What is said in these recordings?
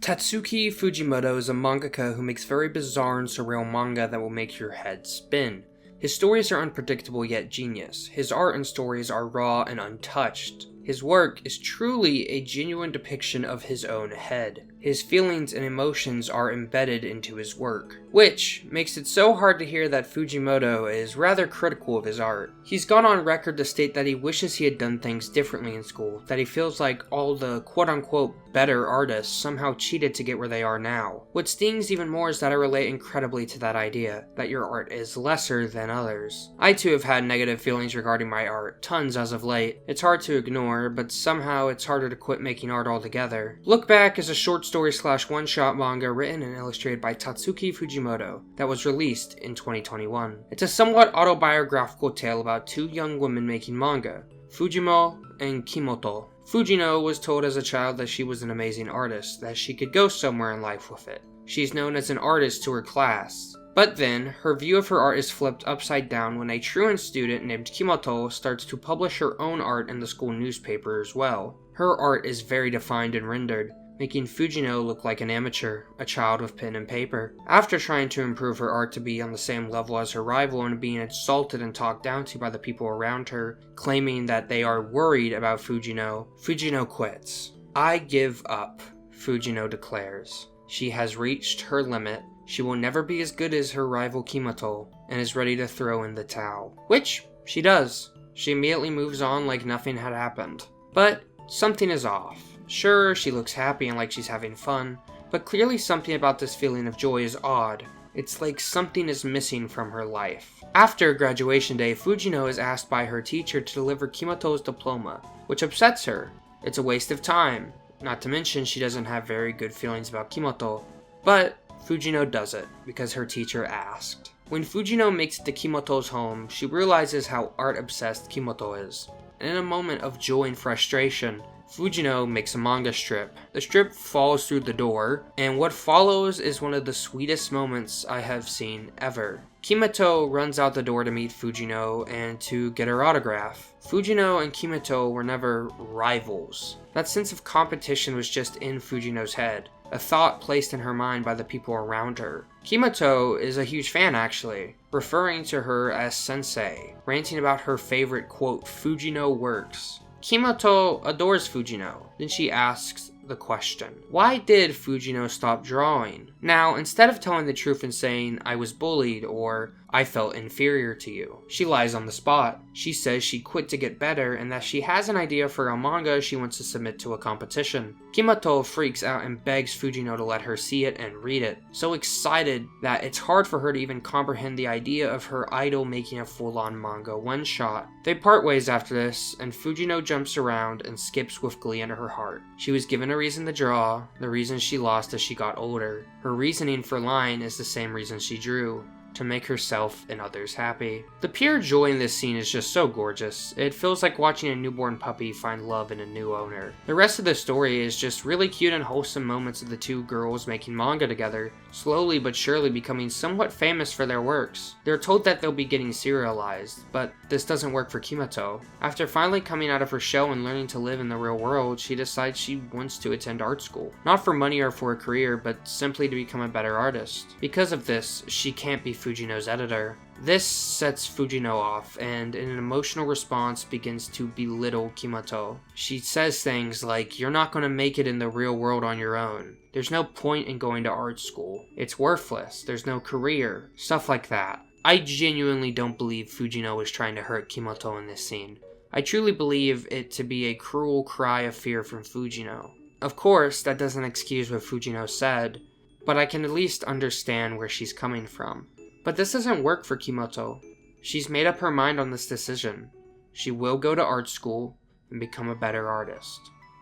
Tatsuki Fujimoto is a mangaka who makes very bizarre and surreal manga that will make your head spin. His stories are unpredictable yet genius. His art and stories are raw and untouched. His work is truly a genuine depiction of his own head. His feelings and emotions are embedded into his work, which makes it so hard to hear that Fujimoto is rather critical of his art. He's gone on record to state that he wishes he had done things differently in school, that he feels like all the quote-unquote better artists somehow cheated to get where they are now. What stings even more is that I relate incredibly to that idea, that your art is lesser than others. I too have had negative feelings regarding my art, tons as of late. It's hard to ignore, but somehow it's harder to quit making art altogether. Look Back is a short story / one-shot manga written and illustrated by Tatsuki Fujimoto that was released in 2021. It's a somewhat autobiographical tale about two young women making manga, Fujimo and Kimoto. Fujino was told as a child that she was an amazing artist, that she could go somewhere in life with it. She's known as an artist to her class. But then, her view of her art is flipped upside down when a truant student named Kimoto starts to publish her own art in the school newspaper as well. Her art is very defined and rendered, making Fujino look like an amateur, a child with pen and paper. After trying to improve her art to be on the same level as her rival and being insulted and talked down to by the people around her, claiming that they are worried about Fujino, Fujino quits. "I give up," Fujino declares. She has reached her limit. She will never be as good as her rival Kimoto, and is ready to throw in the towel. Which she does. She immediately moves on like nothing had happened. But something is off. Sure, she looks happy and like she's having fun, but clearly something about this feeling of joy is odd. It's like something is missing from her life. After graduation day, Fujino is asked by her teacher to deliver Kimoto's diploma, which upsets her. It's a waste of time. Not to mention she doesn't have very good feelings about Kimoto. But Fujino does it, because her teacher asked. When Fujino makes it to Kimoto's home, she realizes how art-obsessed Kimoto is. And in a moment of joy and frustration, Fujino makes a manga strip. The strip falls through the door, and what follows is one of the sweetest moments I have seen ever. Kimoto runs out the door to meet Fujino and to get her autograph. Fujino and Kimoto were never rivals. That sense of competition was just in Fujino's head, a thought placed in her mind by the people around her. Kimoto is a huge fan actually, referring to her as sensei, ranting about her favorite quote Fujino works. Kimoto adores Fujino. Then she asks the question, why did Fujino stop drawing? Now, instead of telling the truth and saying, I was bullied or I felt inferior to you, she lies on the spot. She says she quit to get better and that she has an idea for a manga she wants to submit to a competition. Kimoto freaks out and begs Fujino to let her see it and read it, so excited that it's hard for her to even comprehend the idea of her idol making a full-on manga one-shot. They part ways after this, and Fujino jumps around and skips with glee into her heart. She was given a reason to draw, the reason she lost as she got older. Her reasoning for lying is the same reason she drew, to make herself and others happy. The pure joy in this scene is just so gorgeous. It feels like watching a newborn puppy find love in a new owner. The rest of the story is just really cute and wholesome moments of the two girls making manga together, slowly but surely becoming somewhat famous for their works. They're told that they'll be getting serialized, but this doesn't work for Kimoto. After finally coming out of her shell and learning to live in the real world, she decides she wants to attend art school. Not for money or for a career, but simply to become a better artist. Because of this, she can't be Fujino's editor. This sets Fujino off, and in an emotional response begins to belittle Kimoto. She says things like, you're not going to make it in the real world on your own. There's no point in going to art school. It's worthless. There's no career. Stuff like that. I genuinely don't believe Fujino is trying to hurt Kimoto in this scene. I truly believe it to be a cruel cry of fear from Fujino. Of course, that doesn't excuse what Fujino said, but I can at least understand where she's coming from. But this doesn't work for Kimoto. She's made up her mind on this decision. She will go to art school and become a better artist.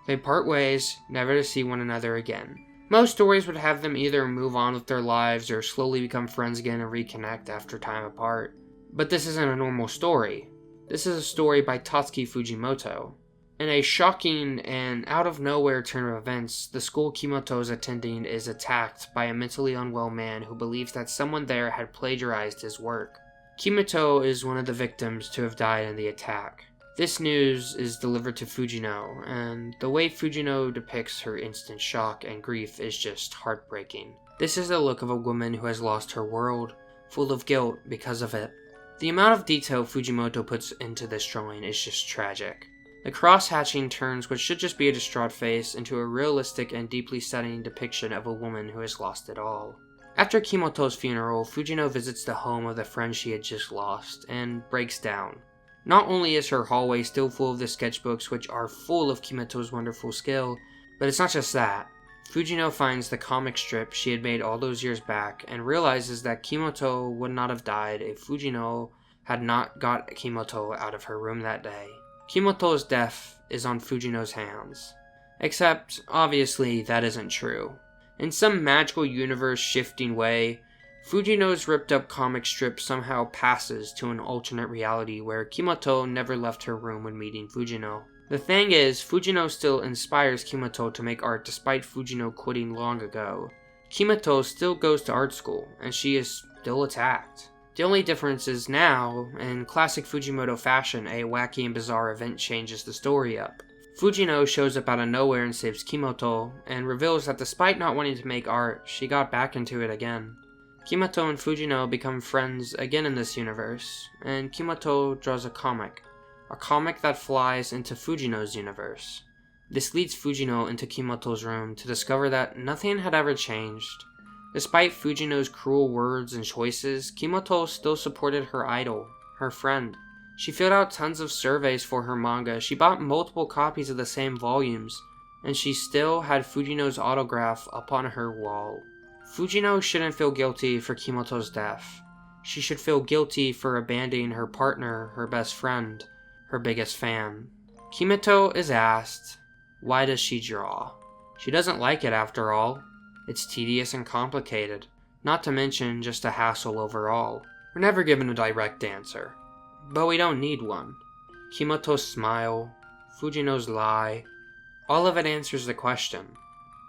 They part ways, never to see one another again. Most stories would have them either move on with their lives or slowly become friends again and reconnect after time apart. But this isn't a normal story. This is a story by Tatsuki Fujimoto. In a shocking and out-of-nowhere turn of events, the school Kimoto is attending is attacked by a mentally unwell man who believes that someone there had plagiarized his work. Kimoto is one of the victims to have died in the attack. This news is delivered to Fujino, and the way Fujino depicts her instant shock and grief is just heartbreaking. This is the look of a woman who has lost her world, full of guilt because of it. The amount of detail Fujimoto puts into this drawing is just tragic. The cross-hatching turns what should just be a distraught face into a realistic and deeply saddening depiction of a woman who has lost it all. After Kimoto's funeral, Fujino visits the home of the friend she had just lost, and breaks down. Not only is her hallway still full of the sketchbooks which are full of Kimoto's wonderful skill, but it's not just that. Fujino finds the comic strip she had made all those years back, and realizes that Kimoto would not have died if Fujino had not got Kimoto out of her room that day. Kimoto's death is on Fujino's hands. Except, obviously, that isn't true. In some magical universe-shifting way, Fujino's ripped-up comic strip somehow passes to an alternate reality where Kimoto never left her room when meeting Fujino. The thing is, Fujino still inspires Kimoto to make art despite Fujino quitting long ago. Kimoto still goes to art school, and she is still attacked. The only difference is now, in classic Fujimoto fashion, a wacky and bizarre event changes the story up. Fujino shows up out of nowhere and saves Kimoto, and reveals that despite not wanting to make art, she got back into it again. Kimoto and Fujino become friends again in this universe, and Kimoto draws a comic that flies into Fujino's universe. This leads Fujino into Kimoto's room to discover that nothing had ever changed. Despite Fujino's cruel words and choices, Kimoto still supported her idol, her friend. She filled out tons of surveys for her manga, she bought multiple copies of the same volumes, and she still had Fujino's autograph up on her wall. Fujino shouldn't feel guilty for Kimoto's death. She should feel guilty for abandoning her partner, her best friend, her biggest fan. Kimoto is asked, why does she draw? She doesn't like it after all. It's tedious and complicated, not to mention just a hassle overall. We're never given a direct answer, but we don't need one. Kimoto's smile, Fujino's lie, all of it answers the question.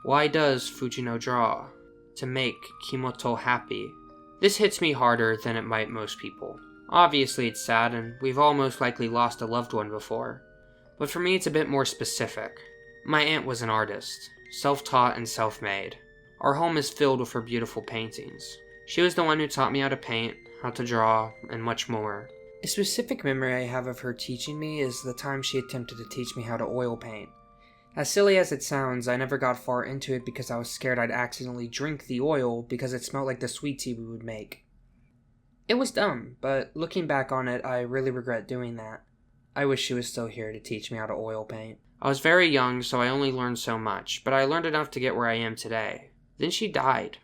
Why does Fujino draw? To make Kimoto happy. This hits me harder than it might most people. Obviously it's sad and we've all most likely lost a loved one before, but for me it's a bit more specific. My aunt was an artist, self-taught and self-made. Our home is filled with her beautiful paintings. She was the one who taught me how to paint, how to draw, and much more. A specific memory I have of her teaching me is the time she attempted to teach me how to oil paint. As silly as it sounds, I never got far into it because I was scared I'd accidentally drink the oil because it smelled like the sweet tea we would make. It was dumb, but looking back on it, I really regret doing that. I wish she was still here to teach me how to oil paint. I was very young, so I only learned so much, but I learned enough to get where I am today. Then she died.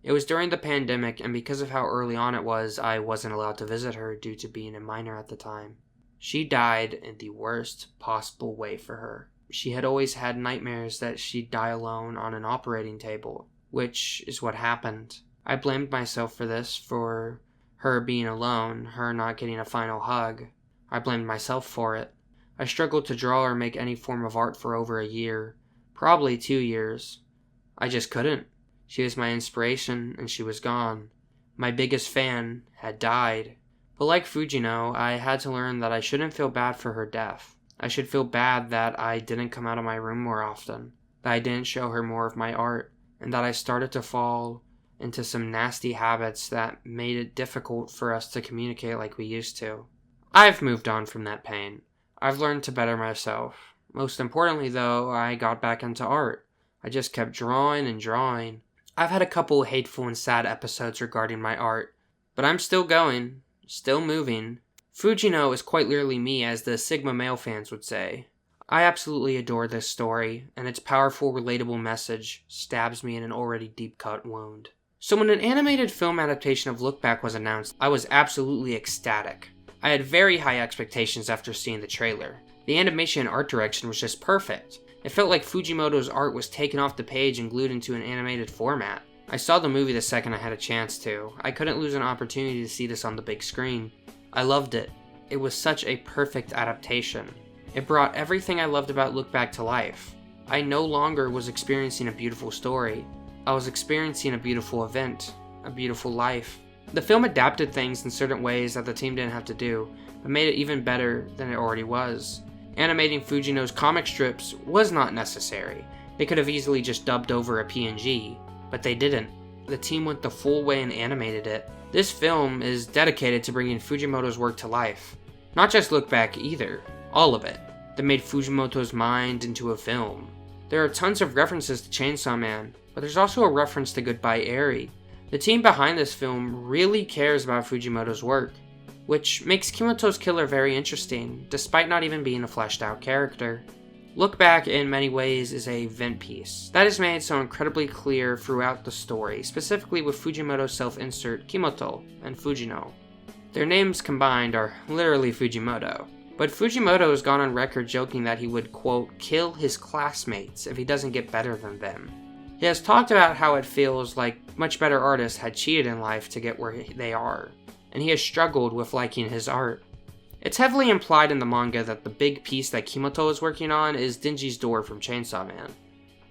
It was during the pandemic, and because of how early on it was, I wasn't allowed to visit her due to being a minor at the time. She died in the worst possible way for her. She had always had nightmares that she'd die alone on an operating table, which is what happened. I blamed myself for this, for her being alone, her not getting a final hug. I blamed myself for it. I struggled to draw or make any form of art for over a year, probably 2 years. I just couldn't. She was my inspiration, and she was gone. My biggest fan had died. But like Fujino, I had to learn that I shouldn't feel bad for her death. I should feel bad that I didn't come out of my room more often, that I didn't show her more of my art, and that I started to fall into some nasty habits that made it difficult for us to communicate like we used to. I've moved on from that pain. I've learned to better myself. Most importantly, though, I got back into art. I just kept drawing and drawing. I've had a couple hateful and sad episodes regarding my art, but I'm still going, still moving. Fujino is quite literally me, as the Sigma male fans would say. I absolutely adore this story, and its powerful, relatable message stabs me in an already deep-cut wound. So when an animated film adaptation of Look Back was announced, I was absolutely ecstatic. I had very high expectations after seeing the trailer. The animation and art direction was just perfect. It felt like Fujimoto's art was taken off the page and glued into an animated format. I saw the movie the second I had a chance to. I couldn't lose an opportunity to see this on the big screen. I loved it. It was such a perfect adaptation. It brought everything I loved about Look Back to life. I no longer was experiencing a beautiful story. I was experiencing a beautiful event, a beautiful life. The film adapted things in certain ways that the team didn't have to do, but made it even better than it already was. Animating Fujino's comic strips was not necessary. They could have easily just dubbed over a PNG, but they didn't. The team went the full way and animated it. This film is dedicated to bringing Fujimoto's work to life. Not just Look Back either, all of it, that made Fujimoto's mind into a film. There are tons of references to Chainsaw Man, but there's also a reference to Goodbye Eri. The team behind this film really cares about Fujimoto's work, which makes Kimoto's killer very interesting, despite not even being a fleshed out character. Look Back in many ways is a vent piece that is made so incredibly clear throughout the story, specifically with Fujimoto's self-insert Kimoto and Fujino. Their names combined are literally Fujimoto, but Fujimoto has gone on record joking that he would, quote, kill his classmates if he doesn't get better than them. He has talked about how it feels like much better artists had cheated in life to get where they are, and he has struggled with liking his art. It's heavily implied in the manga that the big piece that Kimoto is working on is Denji's door from Chainsaw Man.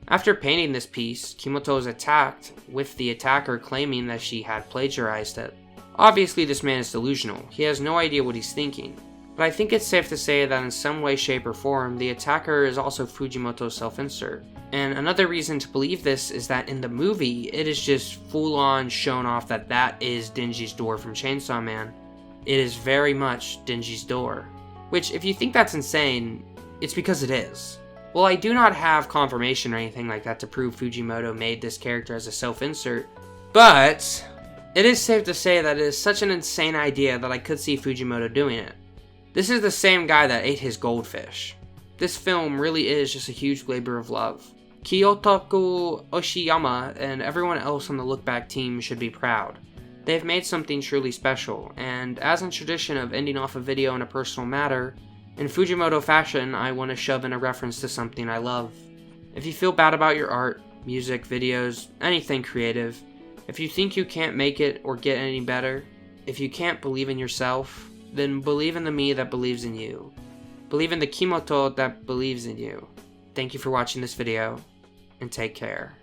After painting this piece, Kimoto is attacked, with the attacker claiming that she had plagiarized it. Obviously this man is delusional, he has no idea what he's thinking, but I think it's safe to say that in some way, shape, or form, the attacker is also Fujimoto's self-insert. And another reason to believe this is that in the movie, it is just full-on shown off that that is Denji's door from Chainsaw Man. It is very much Denji's door. Which, if you think that's insane, it's because it is. Well, I do not have confirmation or anything like that to prove Fujimoto made this character as a self-insert, but it is safe to say that it is such an insane idea that I could see Fujimoto doing it. This is the same guy that ate his goldfish. This film really is just a huge labor of love. Kyotoku Oshiyama and everyone else on the Look Back team should be proud. They have made something truly special, and as in tradition of ending off a video in a personal matter, in Fujimoto fashion, I want to shove in a reference to something I love. If you feel bad about your art, music, videos, anything creative, if you think you can't make it or get any better, if you can't believe in yourself, then believe in the me that believes in you. Believe in the Kimoto that believes in you. Thank you for watching this video, and take care.